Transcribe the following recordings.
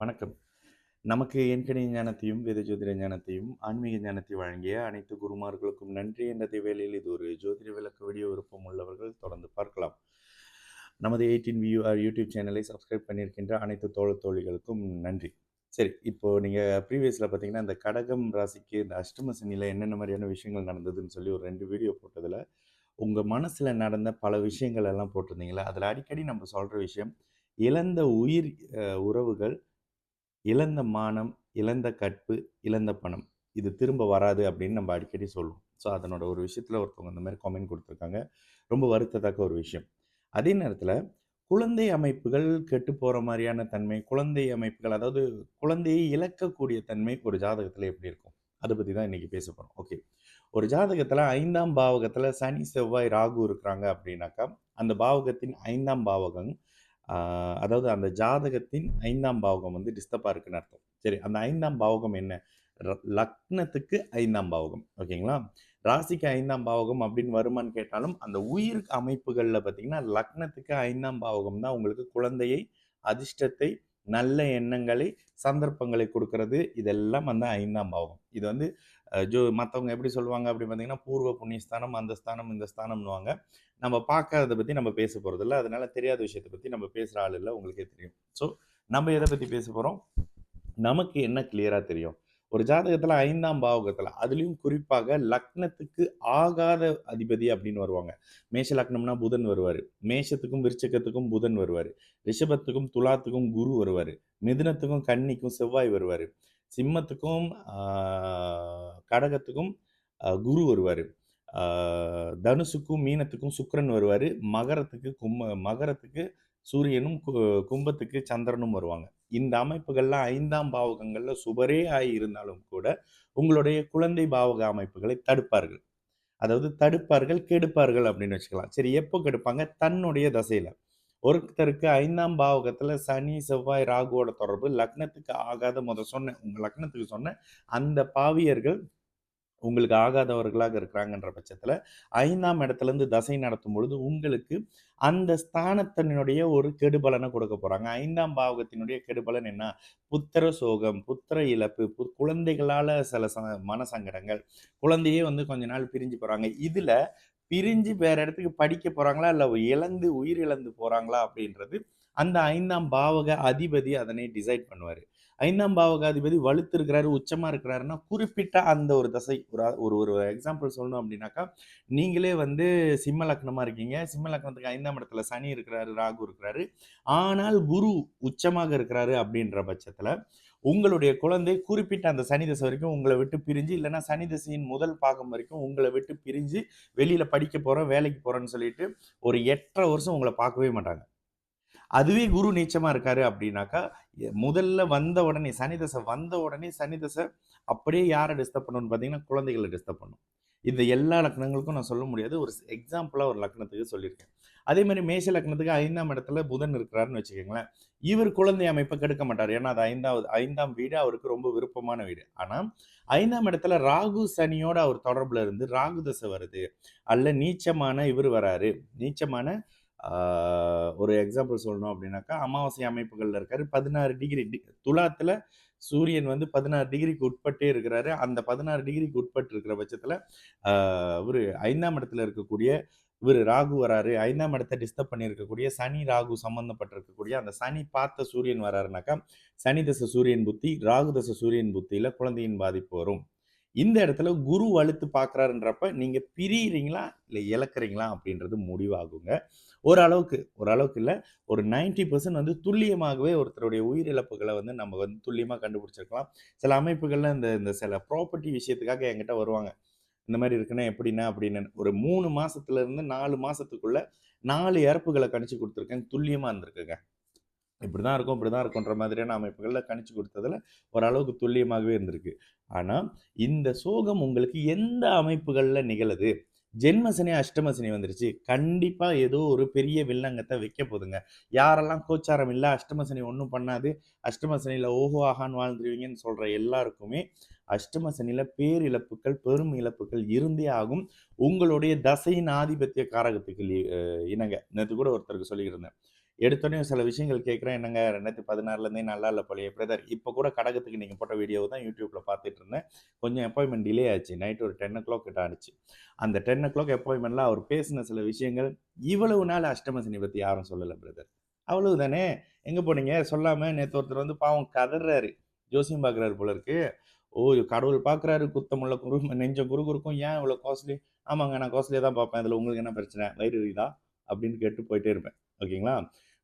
வணக்கம். நமக்கு எண்கணித ஞானத்தையும், வேத ஜோதிட ஞானத்தையும், ஆன்மீக ஞானத்தை வழங்கிய அனைத்து குருமார்களுக்கும் நன்றி. என்ற வேளையில் இது ஒரு ஜோதிட விளக்க வீடியோ விருப்பம் உள்ளவர்கள் தொடர்ந்து பார்க்கலாம். நமது 18 வியூ யூடியூப் சேனலை சப்ஸ்கிரைப் பண்ணியிருக்கின்ற அனைத்து தோழிகளுக்கும் நன்றி. சரி, இப்போ நீங்க ப்ரீவியஸ்ல பார்த்தீங்கன்னா, இந்த கடகம் ராசிக்கு இந்த அஷ்டம சனியில என்னென்ன மாதிரியான விஷயங்கள் நடந்ததுன்னு சொல்லி ஒரு 2 வீடியோ போட்டதுல, உங்க மனசுல நடந்த பல விஷயங்கள் எல்லாம் போட்டிருந்தீங்கல்ல, அதுல அடிக்கடி நம்ம சொல்ற விஷயம், இழந்த உயிர் உறவுகள், இழந்த மானம், இழந்த கற்பு, இழந்த பணம். இது திரும்ப வராது அப்படின்னு நம்ம அடிக்கடி சொல்லுவோம். ஸோ, அதனோட ஒரு விஷயத்துல ஒருத்தவங்க இந்த மாரி கமெண்ட் குடுத்துருக்காங்க. ரொம்ப வருந்தத்தக்க ஒரு விஷயம். அதே நேரத்துல, குழந்தை அமைப்புகள் கெட்டுப் போற மாரியான தன்மை, குழந்தை அமைப்புகள் அதாவது குழந்தையை இழக்கக்கூடிய தன்மை ஒரு ஜாதகத்துல எப்படி இருக்கும்? அத பத்தி தான் இன்னைக்கு பேசப் போறோம். ஓகே. ஒரு ஜாதகத்துல 5ஆம் பாவகத்துல சனி, செவ்வாய், ராகு இருக்கிறாங்க அப்படின்னாக்கா, அந்த பாவகத்தின் 5ஆம் பாவகம் ஆ அதாவது அந்த ஜாதகத்தின் 5ஆம் பாவகம் வந்து டிஸ்டர்பா இருக்குன்னு அர்த்தம். சரி, அந்த 5ஆம் பாவகம் என்ன? லக்னத்துக்கு 5ஆம் பாவகம். ஓகேங்களா? ராசிக்கு 5ஆம் பாவகம் அப்படின்னு வருமான்னு கேட்டாலும், அந்த உயிர் அமைப்புகள்ல பார்த்தீங்கன்னா, லக்னத்துக்கு 5ஆம் பாவகம் தான் உங்களுக்கு குழந்தையை, அதிர்ஷ்டத்தை, நல்ல எண்ணங்களை, சந்தர்ப்பங்களை குடுக்குறது. இதெல்லாம் அந்த 5ஆம் பாவகம். இது வந்து மத்தவங்க எப்படி சொல்லுவாங்க அப்படின்னு பார்த்தீங்கன்னா, பூர்வ புண்ணியஸ்தானம், அந்த ஸ்தானம், இந்த ஸ்தானம்ன்னுவாங்க. நம்ம பார்க்காதத பத்தி நம்ம பேச போறதில்ல. அதனால தெரியாத விஷயத்த பத்தி நம்ம பேசுற ஆள் இல்ல. உங்களுக்கே தெரியும். ஸோ, நம்ம எத பத்தி பேச போறோம்? நமக்கு என்ன கிளியரா தெரியும்? ஒரு ஜாதகத்துல 5ஆம் பாவகத்துல, அதிலயும் குறிப்பாக லக்னத்துக்கு ஆகாத அதிபதி அப்படின்னு வருவாங்க. மேஷ லக்னம்னா புதன் வருவாரு. மேஷத்துக்கும் விருச்சிகத்துக்கும் புதன் வருவாரு. ரிஷபத்துக்கும் துலாத்துக்கும் குரு வருவாரு. மிதுனத்துக்கும் கன்னிக்கும் செவ்வாய் வருவாரு. சிம்மத்துக்கும் கடகத்துக்கும் குரு வருவாரு. ஆ தனுசுக்கும், மீனத்துக்கும் சுக்கிரன் வருவாரு. மகரத்துக்கு சூரியனும், கும்பத்துக்கு சந்திரனும் வருவாங்க. இந்த அமைப்புகள்லாம் 5ஆம் பாவகங்கள்ல சுபரே ஆகி இருந்தாலும் கூட, உங்களுடைய குழந்தை பாவக அமைப்புகளை தடுப்பார்கள். அதாவது தடுப்பார்கள், கெடுப்பார்கள் அப்படின்னு வச்சுக்கலாம். சரி, எப்போ கெடுப்பாங்க? தன்னுடைய தசையில. ஒருத்தருக்கு 5ஆம் பாவகத்துல சனி, செவ்வாய், ராகுவோட தொடர்பு லக்னத்துக்கு ஆகாத சொன்னேன். உங்க லக்னத்துக்கு சொன்னேன். அந்த பாவியர்கள் உங்களுக்கு ஆகாதவர்களாக இருக்கிறாங்கன்ற பட்சத்துல 5ஆம் இடத்துலேருந்து தசை நடத்தும் பொழுது உங்களுக்கு அந்த ஸ்தானத்தினுடைய ஒரு கெடுபலனை கொடுக்க போறாங்க. 5ஆம் பாவகத்தினுடைய கெடுபலன் என்ன? புத்திர சோகம், புத்திர இழப்பு, குழந்தைகளால சில மனசங்கடங்கள், குழந்தையே வந்து கொஞ்ச நாள் பிரிஞ்சு போறாங்க. இதுல பிரிஞ்சு வேற இடத்துக்கு படிக்க போறாங்களா? இல்ல உயிர் இழந்து போறாங்களா? அப்படின்றது அந்த 5ஆம் பாவக அதிபதி அதனை டிசைட் பண்ணுவாரு. 5ஆம் பாவகாதிபதி வலுத்திருக்கிறாரு, உச்சமா இருக்கிறாருன்னா, குறிப்பிட்ட அந்த ஒரு தசை ஒரு ஒரு ஒரு எக்ஸாம்பிள் சொல்லணும் அப்டின்னாக்கா, நீங்களே வந்து சிம்ம லக்னமா இருக்கீங்க. சிம்ம லக்னத்துக்கு 5ஆம் இடத்துல சனி இருக்கிறாரு, ராகு இருக்கிறாரு. ஆனால் குரு உச்சமாக இருக்கிறாரு அப்டின்ற பட்சத்துல, உங்களுடைய குழந்தை குறிப்பிட்ட அந்த சனி தசை வரைக்கும் உங்கள விட்டு பிரிஞ்சு, இல்லன்னா சனி தசையின் முதல் பாகம் வரைக்கும் உங்கள விட்டு பிரிஞ்சு, வெளியில படிக்க போறோம், வேலைக்கு போறோம்ன்னு சொல்லிட்டு, ஒரு 8 1/2 வருஷம் உங்கள பார்க்கவே மாட்டாங்க. அதுவே குரு நீச்சமா இருக்காரு அப்படின்னாக்கா, முதல்ல வந்த உடனே சனி தசை அப்படியே யார டிஸ்டர்ப் பண்ணும்னு பார்த்தீங்கன்னா, குழந்தைகள டிஸ்டர்ப் பண்ணும். இந்த எல்லா லக்னங்களுக்கும் நான் சொல்ல முடியாது. ஒரு எக்ஸாம்பிளா ஒரு லக்னத்துக்கு சொல்லியிருக்கேன். அதே மாரி மேஷ லக்னத்துக்கு 5ஆம் இடத்துல புதன் இருக்கிறாருன்னு வச்சுக்கங்களேன். இவர் குழந்தை அமைப்ப கெடுக்க மாட்டாரு. ஏன்னா, அது 5ஆம் வீடு அவருக்கு ரொம்ப விருப்பமான வீடு. ஆனா, 5ஆம் இடத்துல ராகு, சனியோட அவர் தொடர்புல இருந்து ராகு தசை வருது. அல்ல நீச்சமான இவரு வராரு. நீச்சமான ஆ ஒரு எக்ஸாம்பிள் சொல்லணும் அப்படின்னாக்கா, அமாவாசை அமைப்புகள்ல இருக்காரு. 16 டிகிரி துலாத்துல சூரியன் வந்து 16 டிகிரிக்கு உட்பட்டே இருக்கிறாரு. அந்த 16 டிகிரிக்கு உட்பட்டு இருக்கிற பட்சத்துல, ஆ இவரு 5ஆம் இடத்துல இருக்கக்கூடிய இவரு ராகு வராரு. 5ஆம் இடத்த டிஸ்டர்ப் பண்ணியிருக்கக்கூடிய சனி, ராகு சம்மந்தப்பட்டிருக்கக்கூடிய அந்த சனி பார்த்த சூரியன் வராருனாக்கா, சனி தசை சூரியன் புத்தி, ராகு தசை சூரியன் புத்தியில குழந்தையின் பாதிப்பு வரும். இந்த இடத்துல குரு வலுத்து பார்க்குறாருன்றப்ப, நீங்க பிரியிறீங்களா? இல்ல இழக்கிறீங்களா? அப்படின்றது முடிவாகுங்க. ஓரளவுக்கு இல்ல. ஒரு 90% வந்து துல்லியமாகவே ஒருத்தருடைய உயிரிழப்புகள வந்து நம்ம வந்து துல்லியமா கண்டுபிடிச்சிருக்கலாம். சில அமைப்புகள்ல இந்த இந்த சில ப்ராப்பர்ட்டி விஷயத்துக்காக என்கிட்ட வருவாங்க. இந்த மாரி இருக்குண்ணே எப்படிண்ணே? அப்படின்னு. ஒரு 3 மாசத்துலருந்து 4 மாசத்துக்குள்ள 4 இறப்புகள கணிச்சு குடுத்துருக்கேன். துல்லியமா இருந்திருக்குங்க. இப்படிதான் இருக்கும், இப்படிதான் இருக்குன்ற மாதிரியான அமைப்புகள்ல கணிச்சு குடுத்ததுல ஓரளவுக்கு துல்லியமாகவே இருந்திருக்கு. ஆனா, இந்த சோகம் உங்களுக்கு எந்த அமைப்புகள்ல நிகழுது? ஜென்ம சனி, அஷ்டம சனி வந்துருச்சு. கண்டிப்பா ஏதோ ஒரு பெரிய வில்லங்கத்த வைக்க போதுங்க. யாரெல்லாம் கோச்சாரம் இல்ல, அஷ்டம சனி ஒண்ணும் பண்ணாது, அஷ்டம சனியில ஓஹோ! ஆஹான்னு வாழ்ந்துருவீங்கன்னு சொல்ற எல்லாருக்குமே, அஷ்டம சனியில பேரிழப்புகள், பெரும் இழப்புகள் இருந்தே ஆகும். உங்களுடைய தசையின் ஆதிபத்திய காரகத்துக்கு இணங்க. நேத்து கூட ஒருத்தருக்கு சொல்லிக்கிட்டு இருந்தேன். எடுத்தோனே சில விஷயங்கள் கேட்குறேன். என்னங்க 2016லேருந்தே நல்லா இல்ல போலயே பிரதர். இப்போ கூட கடகத்துக்கு நீங்க போட்ட வீடியோவ தான் YouTubeல பார்த்துட்டு இருந்தேன். கொஞ்சம் அப்பாயின்ட்மென்ட் டிலே ஆச்சு. நைட் ஒரு 10:00 கிட்ட ஆனுச்சு. அந்த 10:00 அப்பாயின்ட்மென்ட்ல அவர் பேசின சில விஷயங்கள், இவ்வளவு நாள் அஷ்டம சனி பத்தி யாரும் சொல்லல பிரதர். அவ்வளவுதானே. எங்க போனீங்க? சொல்லாம நேத்து ஒருத்தர் வந்து பாவம் கதர்றாரு. ஜோசியம் பார்க்குறாரு போல இருக்கு. ஓ! கடவுள் பார்க்குறாரு. குத்தமுள்ள நெஞ்சம் குறுகுறுக்கும். ஏன் இவ்வளோ காஸ்ட்லி? ஆமாங்க நான் காஸ்ட்லியா தான் பார்ப்பேன். இதுல உங்களுக்கு என்ன பிரச்சனை? வயிறு எரியுதா? அப்படின்னு கேட்டு போயிட்டே இருப்பேன். ஓகேங்களா?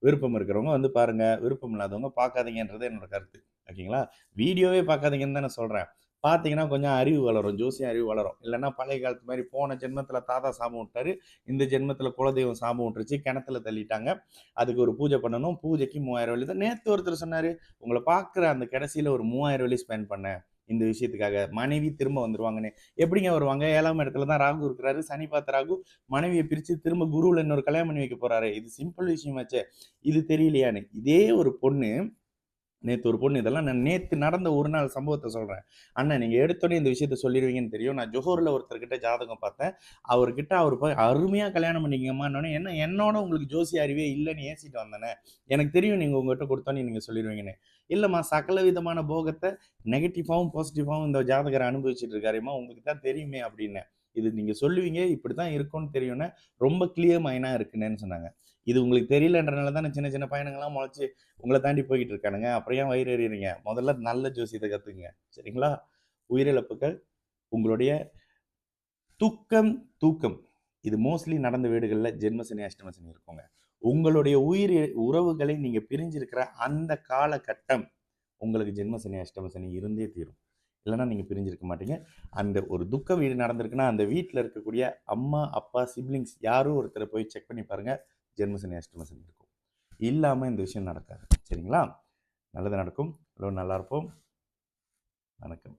விருப்பம் இருக்கிறவங்க வந்து பாருங்க. விருப்பம் இல்லாதவங்க பார்க்காதீங்கன்றது என்னோட கருத்து. ஓகேங்களா? வீடியோவே பார்க்காதீங்கன்னு தான் நான் சொல்றேன். பார்த்தீங்கன்னா கொஞ்சம் அறிவு வளரும். ஜோசியம் அறிவு வளரும். இல்லன்னா பழைய காலத்து மாரி போன ஜென்மத்தில தாத்தா சாபம் விட்டாரு. இந்த ஜென்மத்தில குலதெய்வம் சாபம் விட்டுருச்சு. கிணத்துல தள்ளிட்டாங்க. அதுக்கு ஒரு பூஜை பண்ணணும். பூஜைக்கு 3000 வெள்ளி தான். நேத்து ஒருத்தர் சொன்னாரு, "உங்கள பார்க்குற அந்த கடைசியில ஒரு 3000 வெள்ளி ஸ்பெண்ட் பண்ணேன். இந்த விஷயத்துக்காக. மனைவி திரும்ப வந்துருவாங்கன்னு." எப்படிங்க வருவாங்க? 7ஆம் இடத்துல தான் ராகு இருக்கிறாரு. சனி பார்த்த ராகு மனைவிய பிரிச்சு திரும்ப குருவுல இன்னொரு கல்யாணம் பண்ணி வைக்க போறாரே! இது சிம்பிள் விஷயமாச்சே! இது தெரியலையான்னு. இதே ஒரு பொண்ணு நேத்து ஒரு பொண்ணு இதெல்லாம் நான் நேத்து நடந்த ஒரு நாள் சம்பவத்த சொல்றேன். "அண்ணன் நீங்க எடுத்தோனே இந்த விஷயத்த சொல்லிருவீங்கன்னு தெரியும். நான் ஜோஹர்ல ஒருத்தர்கிட்ட ஜாதகம் பார்த்தேன். அவர்கிட்ட அவரு போய் அருமையா கல்யாணம் பண்ணிக்கங்கம்மான்னோனே, என்ன என்னோட உங்களுக்கு ஜோசிய அறிவே இல்லன்னு ஏசிட்டு வந்தேனே. எனக்கு தெரியும் நீங்க உங்ககிட்ட குடுத்தோனே நீங்க சொல்லிருவீங்கன்னு. இல்லம்மா சகல விதமான போகத்த நெகட்டிவாவும், பாசிட்டிவாவும் இந்த ஜாதகர் அனுபவிச்சுட்டு இருக்காரேம்மா, உங்களுக்கு தான் தெரியுமே அப்டின்னேன். இது நீங்க சொல்லுவீங்க, இப்படித்தான் இருக்கும்னு தெரியும்னே, ரொம்ப கிளியர் மைண்டா இருக்குன்னேன்னு சொன்னாங்க. இது உங்களுக்கு தெரியலன்றனால தானே சின்ன சின்ன பையனுங்கலாம் மொளச்சு உங்கள தாண்டி போய்க்கிட்டு இருக்கானுங்க. அப்புறம் ஏன் வயிறு எறியுறீங்க? முதல்ல நல்ல ஜோசியத்த கத்துக்கங்க. சரிங்களா? உயிரிழப்புகள், உங்களுடைய தூக்கம் தூக்கம். இது மோஸ்ட்லி நடந்த வீடுகள்ல ஜென்ம சனி, அஷ்டம சனி இருக்குங்க. உங்களுடைய உறவுகளை நீங்க பிரிஞ்சிருக்கிற அந்த காலகட்டம், உங்களுக்கு ஜென்ம சனி, அஷ்டம சனி இருந்தே தீரும். இல்லன்னா நீங்க பிரிஞ்சிருக்க மாட்டீங்க. அந்த ஒரு துக்க வீடு நடந்திருக்குன்னா, அந்த வீட்ல இருக்கக்கூடிய அம்மா, அப்பா, சிப்லிங்ஸ் யாரோ ஒருத்தர போய் செக் பண்ணி பாருங்க. ஜென்ம சனி, அஷ்டம சனி இருக்கும். இல்லாம இந்த விஷயம் நடக்காது. சரிங்களா? நல்லது நடக்கும். எல்லோரும் நல்லா இருப்போம். வணக்கம்.